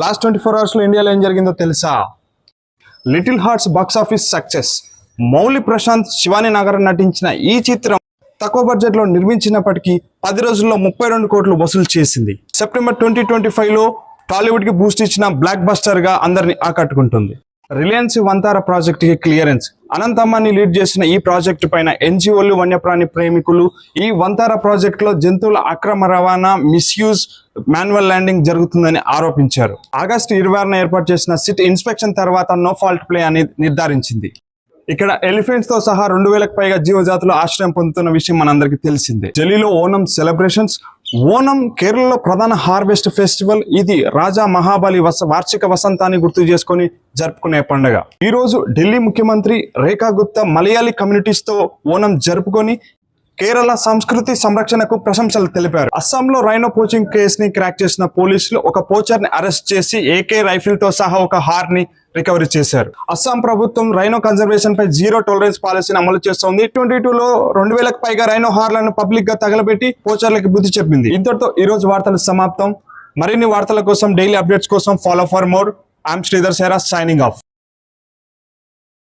Last 24 hours లో ఇండియాలో ఏం జరిగిందో తెలుసా? Little hearts box office success. Mouli Prashanth, Shivani Nagar నటించిన ఈ చిత్రం తక్కువ బడ్జెట్ లో నిర్మించినప్పటికీ 10 రోజుల్లో 32 కోట్లు వసూలు చేసింది. సెప్టెంబర్ 2025 లో టాలీవుడ్ కి బూస్ట్ ఇచ్చిన బ్లాక్ బస్టర్ గా అందరిని ఆకట్టుకుంటుంది. రిలయన్స్ వంతార ప్రాజెక్ట్ కి క్లియరెన్స్. అనంత్ అంబానీ లీడ్ చేసిన ఈ ప్రాజెక్టు పైన ఎన్జిఓలు, వన్యప్రాణి ప్రేమికులు ఈ వంతార ప్రాజెక్ట్ లో జంతువుల అక్రమ రవాణా, మిస్యూజ్, మాన్యువల్ ల్యాండింగ్ జరుగుతుందని ఆరోపించారు. ఆగస్టు 26న ఏర్పాటు చేసిన సిట్ ఇన్స్పెక్షన్ తర్వాత నో ఫాల్ట్ ప్లే అని నిర్ధారించింది. ఇక్కడ ఎలిఫెంట్స్ తో సహా 2000కు పైగా జీవజాతులు ఆశ్రయం పొందుతున్న విషయం మనందరికీ తెలిసిందే. ఢిల్లీలో ఓనం సెలబ్రేషన్స్. ఓనం కేరళలో ప్రధాన హార్వెస్ట్ ఫెస్టివల్. ఇది రాజా మహాబలి వార్షిక వసంతాన్ని గుర్తు చేసుకొని జరుపుకునే పండుగ. ఈ రోజు ఢిల్లీ ముఖ్యమంత్రి రేఖా గుప్తా మలయాళీ కమ్యూనిటీస్ తో ఓనం జరుపుకొని కేరళ సంస్కృతి సంరక్షణకు ప్రశంసలు తెలిపారు. అస్సాంలో రైనో పోచింగ్ కేసుని క్రాక్ చేసిన పోలీసులు ఒక పోచర్ ని అరెస్ట్ చేసి AK రైఫిల్ తో సహా ఒక హార్ ని రికవరీ చేశారు. అస్సాం ప్రభుత్వం రైనో కన్జర్వేషన్ పై జీరో టాలరెన్స్ పాలసీని అమలు చేస్తోంది. 2022లో 2000కు పైగా రైనో హార్లను పబ్లిక్ గా తగలబెట్టి పోచర్లకి బుద్ధి చెప్పింది. ఇంతటితో ఈ రోజు వార్తలు సమాప్తం. మరిన్ని వార్తల కోసం, డైలీ అప్డేట్స్ కోసం follow for more. I'm Sridhar Sera signing of.